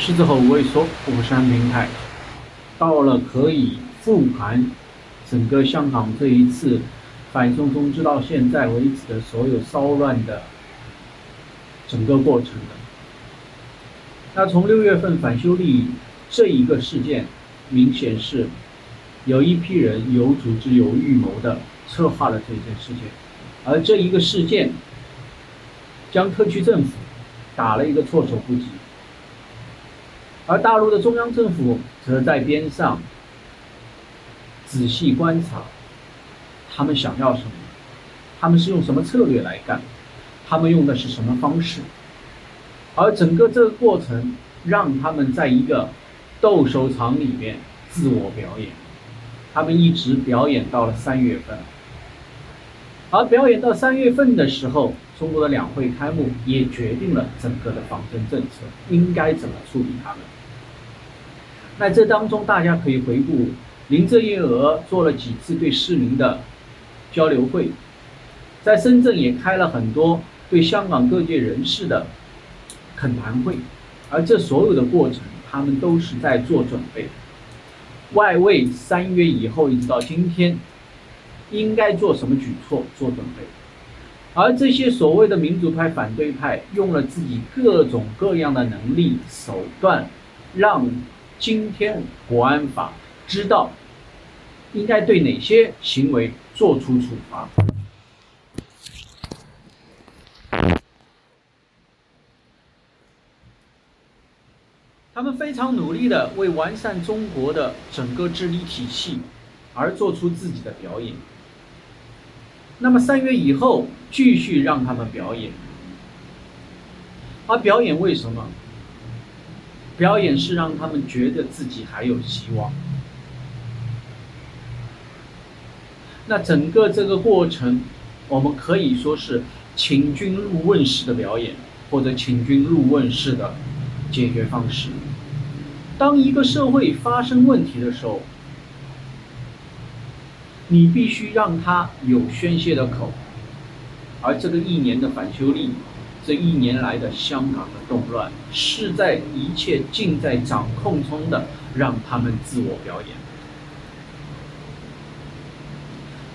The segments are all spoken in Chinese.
狮子吼未说，我是安平泰。到了可以复盘整个香港这一次反送中直到现在为止的所有骚乱的整个过程的。那从6月份反修例这一个事件，明显是有一批人有组织有预谋的策划了这件事件，而这一个事件将特区政府打了一个措手不及，而大陆的中央政府则在边上仔细观察他们想要什么，他们是用什么策略来干，他们用的是什么方式，而整个这个过程让他们在一个斗兽场里面自我表演，他们一直表演到了3月份，而表演到3月份的时候，中国的两会开幕，也决定了整个的方针政策应该怎么处理他们。那这当中大家可以回顾林郑月娥做了几次对市民的交流会，在深圳也开了很多对香港各界人士的恳谈会，而这所有的过程他们都是在做准备，外为3月以后一直到今天应该做什么举措做准备。而这些所谓的民主派反对派用了自己各种各样的能力手段，让今天国安法知道应该对哪些行为做出处罚。他们非常努力地为完善中国的整个治理体系而做出自己的表演。那么3月以后继续让他们表演，而表演为什么？表演是让他们觉得自己还有希望。那整个这个过程，我们可以说是请君入瓮式的表演，或者请君入瓮式的解决方式。当一个社会发生问题的时候，你必须让它有宣泄的口，而这个1年的反修例，这1年来的香港的动乱，是在一切尽在掌控中的让他们自我表演，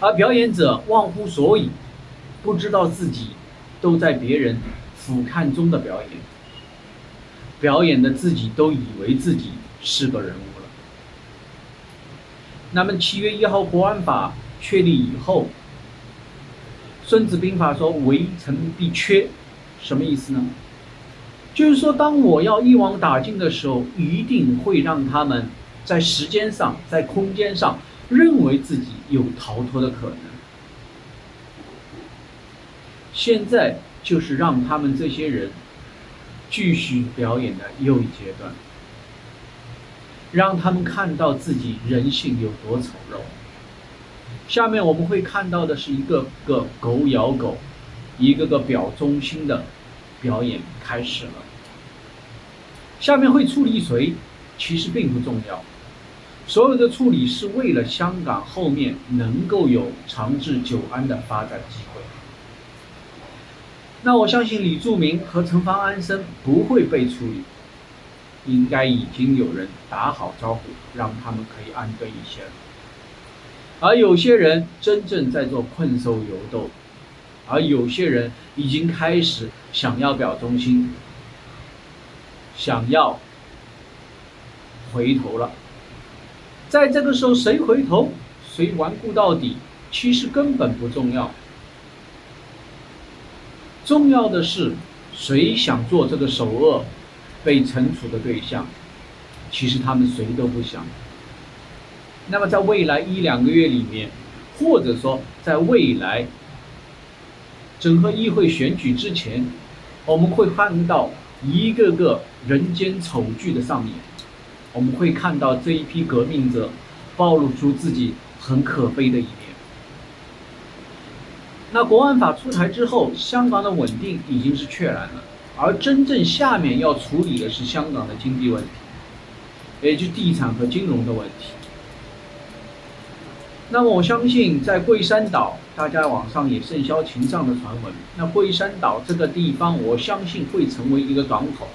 而表演者忘乎所以，不知道自己都在别人俯瞰中的表演，表演的自己都以为自己是个人物了。那么7月1号国安法确立以后，孙子兵法说围城必缺，什么意思呢？就是说当我要一网打尽的时候，一定会让他们在时间上在空间上认为自己有逃脱的可能。现在就是让他们这些人继续表演的又一阶段，让他们看到自己人性有多丑陋。下面我们会看到的是一个个狗咬狗，一个个表忠心的表演开始了。下面会处理谁，其实并不重要，所有的处理是为了香港后面能够有长治久安的发展机会。那我相信李柱铭和陈方安生不会被处理，应该已经有人打好招呼，让他们可以安顿一些了。而有些人真正在做困兽犹斗，而有些人已经开始想要表忠心，想要回头了。在这个时候，谁回头，谁顽固到底，其实根本不重要。重要的是谁想做这个首恶被惩处的对象，其实他们谁都不想。那么在未来1-2个月里面，或者说在未来整个议会选举之前，我们会看到一个个人间丑剧的上演，我们会看到这一批革命者暴露出自己很可悲的一面。那国安法出台之后，香港的稳定已经是确然了，而真正下面要处理的是香港的经济问题，也就是地产和金融的问题。那么我相信在桂山岛，大家网上也甚嚣尘上的传闻，那桂山岛这个地方我相信会成为一个港口，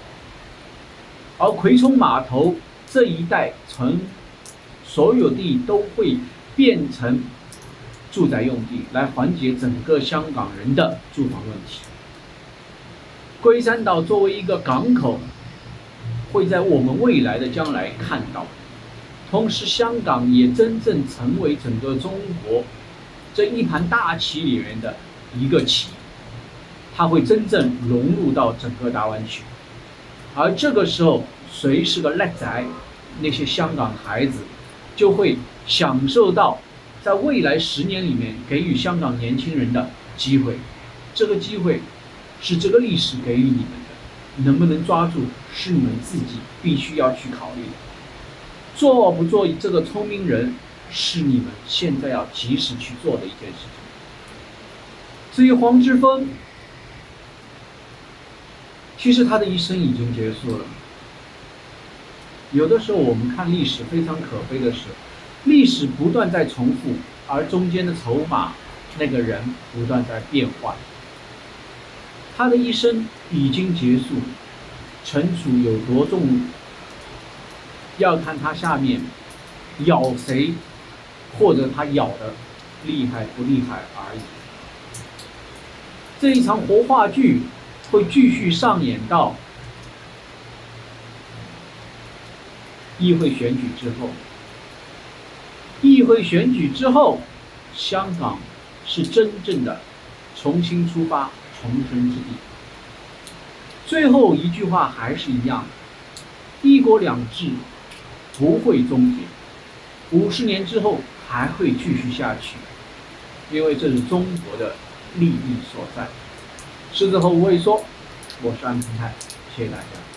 而葵涌码头这一带所有地都会变成住宅用地，来缓解整个香港人的住房问题。龟山岛作为一个港口，会在我们未来的将来看到。同时，香港也真正成为整个中国这一盘大棋里面的一个棋，它会真正融入到整个大湾区。而这个时候，谁是个叻仔，那些香港孩子就会享受到在未来10年里面给予香港年轻人的机会。这个机会是这个历史给予你们的，能不能抓住是你们自己必须要去考虑的。做不做这个聪明人，是你们现在要及时去做的一件事情。至于黄之锋，其实他的一生已经结束了。有的时候我们看历史非常可悲的是，历史不断在重复，而中间的筹码那个人不断在变换。他的一生已经结束，惩处有多重，要看他下面咬谁，或者他咬的厉害不厉害而已。这一场活话剧会继续上演到议会选举之后。议会选举之后，香港是真正的重新出发、重生之地。最后一句话还是一样，一国两制不会终结，50年之后还会继续下去，因为这是中国的利益所在。狮子吼无畏说，我是安平泰，谢谢大家。